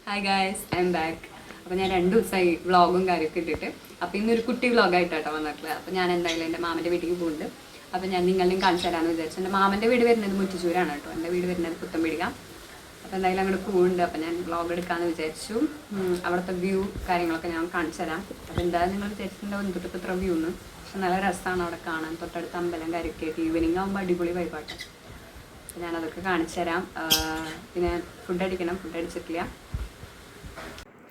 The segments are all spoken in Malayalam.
Hi guys, I M back. അപ്പോൾ ഞാൻ 2 ദിവസമായി വ്ളോഗും കാര്യമൊക്കെ ഇട്ടിട്ട്. അപ്പോൾ ഇന്നൊരു കുട്ടി വ്ളോഗായിട്ടാട്ടോ വന്നിട്ടുള്ളത്. അപ്പോൾ ഞാൻ എന്തായാലും എൻ്റെ മാമൻ്റെ വീട്ടിലേക്ക് പോകുന്നുണ്ട്. അപ്പോൾ ഞാൻ നിങ്ങളെയും കാണിച്ചു തരാമെന്ന് വിചാരിച്ചു. എൻ്റെ മാമൻ്റെ വീട് വരുന്നത് മുറ്റിച്ചൂരാണ് കേട്ടോ. എൻ്റെ വീട് വരുന്നത് പുത്തൻപീടിക. അപ്പോൾ എന്തായാലും അങ്ങോട്ട് പോകുന്നുണ്ട്. അപ്പോൾ ഞാൻ വ്ളോഗ് എടുക്കാമെന്ന് വിചാരിച്ചു. അവിടുത്തെ വ്യൂ കാര്യങ്ങളൊക്കെ ഞാൻ കാണിച്ചു തരാം. അപ്പോൾ എന്തായാലും നിങ്ങൾ വിചാരിച്ചിട്ടുണ്ടാവും എന്തൊക്കെ ഇത്ര വ്യൂ എന്ന്. പക്ഷെ നല്ല രസമാണ് അവിടെ കാണാൻ. തൊട്ടടുത്ത് അമ്പലം കാര്യമൊക്കെ ആയിട്ട് ഈവനിങ് ആകുമ്പോൾ അടിപൊളി വൈബാട്ടോ. അപ്പോൾ ഞാനതൊക്കെ കാണിച്ചു തരാം. പിന്നെ ഫുഡ് അടിച്ചിട്ടില്ല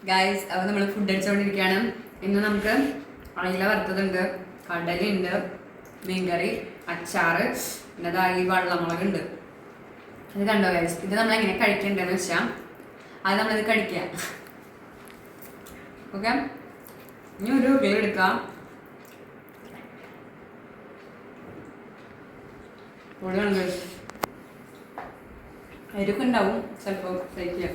ഗായ്സ്. അപ്പോൾ നമ്മൾ ഫുഡ് അടിച്ചുകൊണ്ടിരിക്കുകയാണ്. ഇന്ന് നമുക്ക് അയില വറുത്തതുണ്ട്, കടലുണ്ട്, മീൻകറി, അച്ചാറ്, പിന്നെ അതാ ഈ വെള്ളമുളകുണ്ട്. ഇത് കണ്ടോ ഗായ്സ്, ഇത് നമ്മളെങ്ങനെ കഴിക്കേണ്ടതെന്ന് വെച്ചാൽ അത് നമ്മളിത് കഴിക്കുക. ഓക്കെ, ഇനി ഒരു ഉരുളി എടുക്കാം. ഉള്ളുണ്ട് എരിവൊക്കെ ഉണ്ടാവും ചിലപ്പോൾ സഹിക്കുക.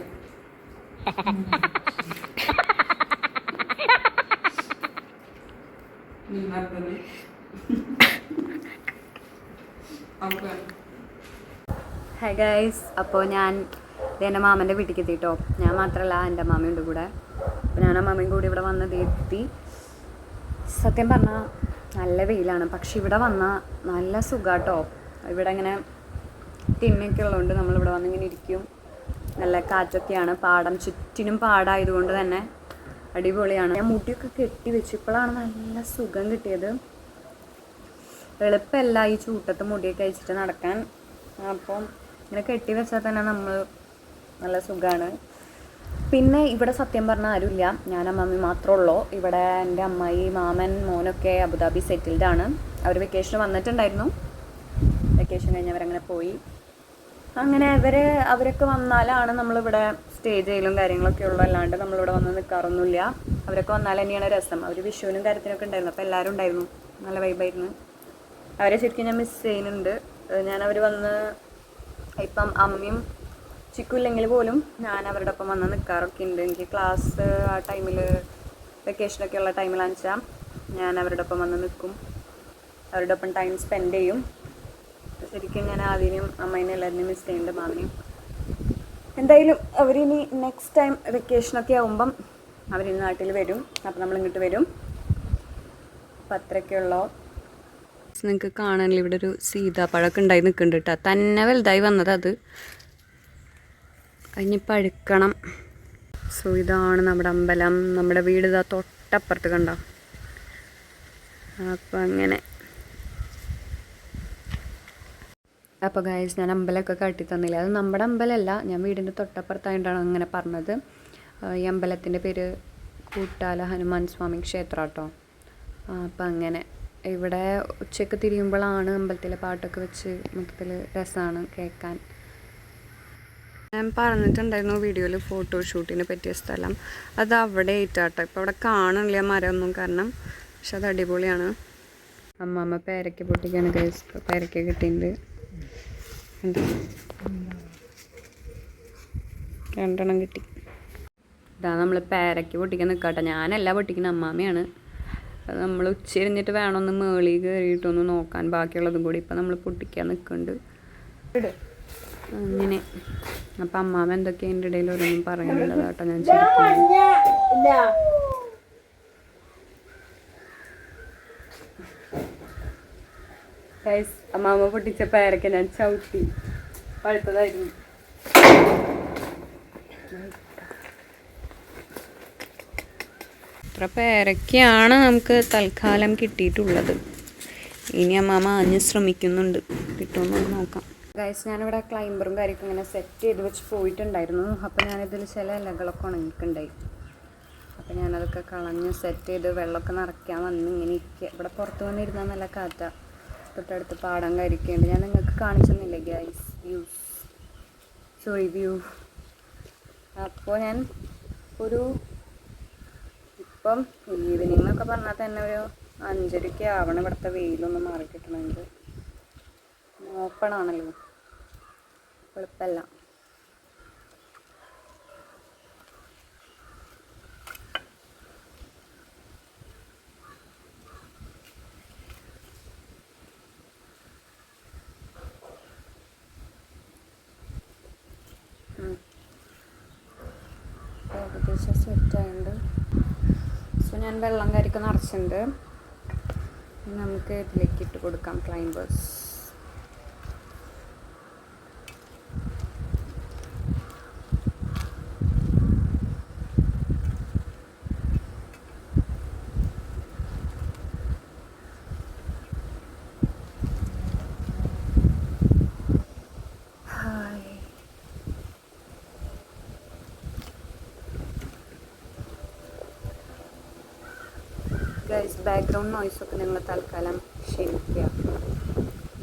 ഹായ് ഗൈസ്, അപ്പോൾ ഞാൻ എൻ്റെ മാമൻ്റെ വീട്ടിലേക്ക് എത്തിയിട്ടോ. ഞാൻ മാത്രമല്ല, എൻ്റെ മാമയുണ്ട് കൂടെ. അപ്പോൾ ഞാൻ ആ മാമയും കൂടി ഇവിടെ വന്നത് എത്തി. സത്യം പറഞ്ഞാൽ നല്ല വെയിലാണ്, പക്ഷെ ഇവിടെ വന്നാൽ നല്ല സുഖാട്ടോ. ഇവിടെ ഇങ്ങനെ തിണ്ണൊക്കെ ഉള്ളതുകൊണ്ട് നമ്മളിവിടെ വന്നിങ്ങനെ ഇരിക്കും. നല്ല കാറ്റൊക്കെയാണ്. പാടം ചുറ്റിനും പാടായതുകൊണ്ട് തന്നെ അടിപൊളിയാണ്. ഞാൻ മുടിയൊക്കെ കെട്ടി വെച്ചു. ഇപ്പോഴാണ് നല്ല സുഖം കിട്ടിയത്. എളുപ്പമല്ല ഈ ചൂട്ടത്ത് മുടിയൊക്കെ അയച്ചിട്ട് നടക്കാൻ. അപ്പം ഇങ്ങനെ കെട്ടി വെച്ചാൽ തന്നെ നമ്മൾ നല്ല സുഖമാണ്. പിന്നെ ഇവിടെ സത്യം പറഞ്ഞാൽ ആരുമില്ല, ഞാൻ അമ്മമ്മി മാത്രമേ ഉള്ളൂ. ഇവിടെ എൻ്റെ അമ്മായി, മാമൻ, മോനൊക്കെ അബുദാബി സെറ്റിൽഡാണ്. അവർ വെക്കേഷൻ വന്നിട്ടുണ്ടായിരുന്നു. വെക്കേഷൻ കഴിഞ്ഞവരങ്ങനെ പോയി. അങ്ങനെ അവരൊക്കെ വന്നാലാണ് നമ്മളിവിടെ സ്റ്റേ ചെയ്യലും കാര്യങ്ങളൊക്കെ ഉള്ളൂ. അല്ലാണ്ട് നമ്മളിവിടെ വന്ന് നിൽക്കാറൊന്നുമില്ല. അവരൊക്കെ വന്നാൽ തന്നെയാണ് രസം. അവർ വിഷുവിനും കാര്യത്തിനൊക്കെ ഉണ്ടായിരുന്നു. അപ്പോൾ എല്ലാവരും ഉണ്ടായിരുന്നു. നല്ല വൈബായിരുന്നു. അവരെ ശരിക്കും ഞാൻ മിസ് ചെയ്യുന്നുണ്ട്. ഞാൻ അവർ വന്ന് ഇപ്പം അമ്മയും ചിക്കു ഇല്ലെങ്കിൽ പോലും ഞാൻ അവരുടെ ഒപ്പം വന്ന് നിൽക്കാറൊക്കെ ഉണ്ട്. എനിക്ക് ക്ലാസ് ആ ടൈമിൽ വെക്കേഷനൊക്കെ ഉള്ള ടൈമിലാണെന്ന് വെച്ചാൽ ഞാൻ അവരുടെ ഒപ്പം വന്ന് നിൽക്കും. അവരുടെ ഒപ്പം ടൈം സ്പെൻഡ് ചെയ്യും. ശരിക്കും ഞാൻ ആദ്യം അമ്മേനെ എല്ലാവരും മിസ് ചെയ്യുന്നുണ്ട്, മാമിനെയും. എന്തായാലും അവരിനി നെക്സ്റ്റ് ടൈം വെക്കേഷനൊക്കെ ആകുമ്പം അവരിനി നാട്ടിൽ വരും. അപ്പം നമ്മളിങ്ങോട്ട് വരും. അപ്പം അത്രയൊക്കെയുള്ളൂ. നിങ്ങൾക്ക് കാണാനില്ല, ഇവിടെ ഒരു സീതാപ്പഴമൊക്കെ ഉണ്ടായി നിൽക്കുന്നുണ്ട് കേട്ടോ. തന്നെ വലുതായി വന്നത് അത് അതിന് പഴുക്കണം. സോ ഇതാണ് നമ്മുടെ അമ്പലം. നമ്മുടെ വീട് ഇതാ തൊട്ടപ്പുറത്ത് കണ്ടോ. അപ്പം അങ്ങനെ. അപ്പോൾ ഗായ്സ്, ഞാൻ അമ്പലമൊക്കെ കാട്ടി തന്നില്ല. അത് നമ്മുടെ അമ്പലമല്ല, ഞാൻ വീടിൻ്റെ തൊട്ടപ്പുറത്തായിട്ടാണ് അങ്ങനെ പറഞ്ഞത്. ഈ അമ്പലത്തിൻ്റെ പേര് കൂട്ടാല ഹനുമാൻ സ്വാമി ക്ഷേത്രം കേട്ടോ. അപ്പം അങ്ങനെ ഇവിടെ ഉച്ചയ്ക്ക് തിരിയുമ്പോഴാണ് അമ്പലത്തിലെ പാട്ടൊക്കെ വെച്ച് മൊത്തത്തിൽ രസമാണ് കേൾക്കാൻ. ഞാൻ പറഞ്ഞിട്ടുണ്ടായിരുന്നു വീഡിയോയിൽ ഫോട്ടോഷൂട്ടിന് പറ്റിയ സ്ഥലം. അത് അവിടെ ആയിട്ടാട്ടോ. ഇപ്പോൾ അവിടെ കാണണില്ല മരമൊന്നും, കാരണം പക്ഷെ അത് അടിപൊളിയാണ്. അമ്മമ്മ പേരയ്ക്ക പൊട്ടിക്കാണ് ഗൈസ്. ഇപ്പോൾ പേരയ്ക്ക കിട്ടിയിട്ടുണ്ട്. 2 കിട്ടി. ഇതാ നമ്മൾ പേരയ്ക്ക് പൊട്ടിക്കാൻ നിൽക്കാട്ടെ. ഞാനല്ല പൊട്ടിക്കുന്ന, അമ്മാമ്മയാണ്. അത് നമ്മൾ ഉച്ചരിഞ്ഞിട്ട് വേണമെന്ന് മേളിൽ കയറിയിട്ടൊന്ന് നോക്കാൻ, ബാക്കിയുള്ളതും കൂടി ഇപ്പം നമ്മൾ പൊട്ടിക്കാൻ നിൽക്കുന്നുണ്ട് അങ്ങനെ. അപ്പം അമ്മാമ്മ എന്തൊക്കെ എൻ്റെ ഇടയിൽ ഓരോന്നും പറയുന്നുണ്ട് കേട്ടോ. ഞാൻ ഗൈസ്, അമ്മാമ്മ പൊട്ടിച്ച പേരയ്ക്ക ഞാൻ ചവിട്ടി പഴുത്തതായിരുന്നു. ഇത്ര പേരയ്ക്കാണ് നമുക്ക് തൽക്കാലം കിട്ടിയിട്ടുള്ളത്. ഇനി അമ്മാമ്മ ആഞ്ഞ് ശ്രമിക്കുന്നുണ്ട്, കിട്ടുമെന്ന് നോക്കാം. ഗൈസ്, ഞാനിവിടെ ക്ലൈംബറും കാര്യമൊക്കെ ഇങ്ങനെ സെറ്റ് ചെയ്ത് വെച്ച് പോയിട്ടുണ്ടായിരുന്നു. അപ്പോൾ ഞാനിതിൽ ചില ഇലകളൊക്കെ ഉണങ്ങിയിട്ടുണ്ടായി. അപ്പോൾ ഞാനതൊക്കെ കളഞ്ഞ് സെറ്റ് ചെയ്ത് വെള്ളമൊക്കെ നിറയ്ക്കാൻ വന്ന് ഇങ്ങനെ ഇരിക്കുക. ഇവിടെ പുറത്ത് വന്നിരുന്നാൽ നല്ല കാറ്റാണ്. തൊട്ടടുത്ത് പാടം കാര്യമൊക്കെയുണ്ട്. ഞാൻ നിങ്ങൾക്ക് കാണിച്ചെന്നില്ലേ ഗൈസ് വ്യൂ. അപ്പോൾ ഞാൻ ഇപ്പം ഈവനിങ് എന്നൊക്കെ പറഞ്ഞാൽ തന്നെ ഒരു 5:30 ആവണം ഇവിടുത്തെ വെയിലൊന്ന് മാറി കിട്ടണമെങ്കിൽ. ഓപ്പണാണല്ലോ, എളുപ്പമല്ല. ഏകദേശം സെറ്റായുണ്ട്. സോ ഞാൻ വെള്ളം കരിക്ക് നിറച്ചിട്ടുണ്ട്. നമുക്ക് ഇതിലേക്ക് ഇട്ട് കൊടുക്കാം ക്ലൈംബേഴ്സ്. ബാക്ക്ഗ്രൗണ്ട് നോയ്സൊക്കെ നിങ്ങൾ തൽക്കാലം ക്ഷമിക്കുക.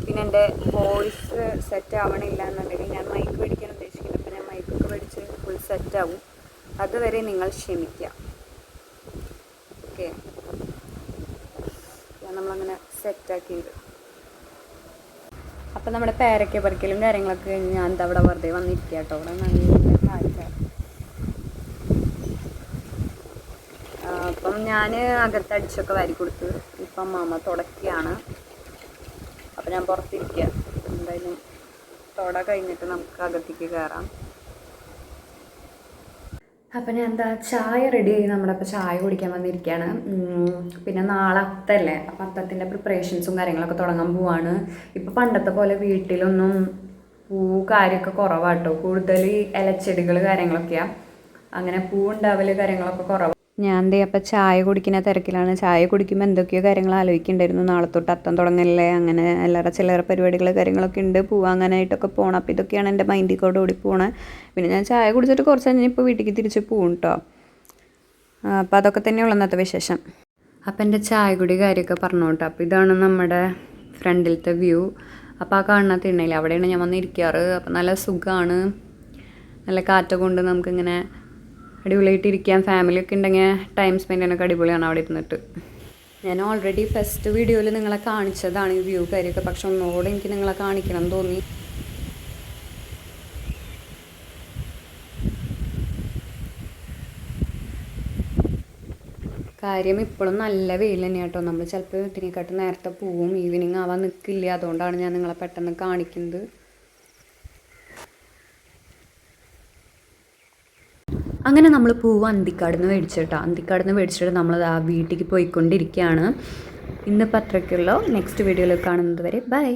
പിന്നെ എൻ്റെ വോയിസ് സെറ്റ് ആവണില്ല എന്നുണ്ടെങ്കിൽ ഞാൻ മൈക്ക് മേടിക്കാൻ ഉദ്ദേശിക്കുന്നു. അപ്പോൾ ഞാൻ മൈക്കൊക്കെ മേടിച്ച് ഫുൾ സെറ്റാവും. അതുവരെ നിങ്ങൾ ക്ഷമിക്കുക. ഓക്കെ, നമ്മളങ്ങനെ സെറ്റാക്കിയത്. അപ്പം നമ്മുടെ പേരയ്ക്ക പറിക്കലും കാര്യങ്ങളൊക്കെ കഴിഞ്ഞ് ഞാൻ എന്താ അവിടെ വെറുതെ വന്നിരിക്കുക കേട്ടോ. അവിടെ നല്ല കാഴ്ച. അപ്പം ഞാൻ അകത്തടിച്ചൊക്കെ വാരി കൊടുത്ത് ഇപ്പം മാമ തുടക്കുകയാണ്. അപ്പം ഞാൻ പുറത്തിരിക്കുക. എന്തായാലും തുട കഴിഞ്ഞിട്ട് നമുക്ക് അകത്തേക്ക് കയറാം. അപ്പം ഞാൻ ചായ റെഡി ആയി. നമ്മളിപ്പോൾ ചായ കുടിക്കാൻ വന്നിരിക്കുകയാണ്. പിന്നെ നാളെ അത്തല്ലേ, അപ്പം അത്തത്തിൻ്റെ പ്രിപ്പറേഷൻസും കാര്യങ്ങളൊക്കെ തുടങ്ങാൻ പോവാണ്. ഇപ്പം പണ്ടത്തെ പോലെ വീട്ടിലൊന്നും കാര്യമൊക്കെ കുറവാട്ടോ. കൂടുതൽ ഇലച്ചെടികൾ കാര്യങ്ങളൊക്കെയാണ്. അങ്ങനെ പൂവുണ്ടാവൽ കാര്യങ്ങളൊക്കെ കുറവാണ്. ഞാൻ അപ്പം ചായ കുടിക്കുന്ന തിരക്കിലാണ്. ചായ കുടിക്കുമ്പോൾ എന്തൊക്കെയോ കാര്യങ്ങൾ ആലോചിക്കുന്നുണ്ടായിരുന്നു. നാളെ തൊട്ട് അത്തം തുടങ്ങല്ലേ, അങ്ങനെ എല്ലാവരുടെ ചില്ലറ പരിപാടികൾ കാര്യങ്ങളൊക്കെ ഉണ്ട്, പോവാങ്ങാനായിട്ടൊക്കെ പോകണം. അപ്പോൾ ഇതൊക്കെയാണ് എൻ്റെ മൈൻഡിൽ കൂടെ ഓടി പോകണത്. പിന്നെ ഞാൻ ചായ കുടിച്ചിട്ട് കുറച്ച് കഴിഞ്ഞ് ഇപ്പോൾ വീട്ടിലേക്ക് തിരിച്ച് പോകും കേട്ടോ. അപ്പോൾ അതൊക്കെ തന്നെയുള്ള ഇന്നത്തെ വിശേഷം. അപ്പോൾ എൻ്റെ ചായ കുടി കാര്യമൊക്കെ പറഞ്ഞു കേട്ടോ. അപ്പോൾ ഇതാണ് നമ്മുടെ ഫ്രണ്ടിലത്തെ വ്യൂ. അപ്പോൾ ആ കാണുന്ന തിണ്ണയിൽ അവിടെയാണ് ഞാൻ വന്നിരിക്കാറ്. അപ്പോൾ നല്ല സുഖമാണ്, നല്ല കാറ്റൊക്കെ കൊണ്ട് നമുക്കിങ്ങനെ അടിപൊളിയായിട്ടിരിക്കാം. ഫാമിലിയൊക്കെ ഉണ്ടെങ്കിൽ ടൈം സ്പെൻഡ് ചെയ്യാനൊക്കെ അടിപൊളിയാണ് അവിടെ ഇരുന്നിട്ട്. ഞാൻ ഓൾറെഡി ഫസ്റ്റ് വീഡിയോയിൽ നിങ്ങളെ കാണിച്ചതാണ് ഈ വ്യൂ കാര്യമൊക്കെ. പക്ഷെ ഒന്നുകൂടെ എനിക്ക് നിങ്ങളെ കാണിക്കണം എന്ന് തോന്നി. കാര്യം ഇപ്പോഴും നല്ല വെയിൽ തന്നെയാണ് കേട്ടോ. നമ്മൾ ചിലപ്പോൾ ഇതിനെക്കാട്ടും നേരത്തെ പോവും, ഈവനിങ് ആവാൻ നിൽക്കില്ല. അതുകൊണ്ടാണ് ഞാൻ നിങ്ങളെ പെട്ടെന്ന് കാണിക്കുന്നത്. അങ്ങനെ നമ്മൾ പൂവ് അന്തിക്കാടുന്ന് മേടിച്ചിട്ടോ. അന്തിക്കാടുന്ന് മേടിച്ചിട്ട് നമ്മൾ ആ വീട്ടിലേക്ക് പോയിക്കൊണ്ടിരിക്കുകയാണ്. ഇന്നിപ്പോൾ അത്രയ്ക്കുള്ളൂ. നെക്സ്റ്റ് വീഡിയോയിൽ കാണുന്നത് വരെ ബൈ.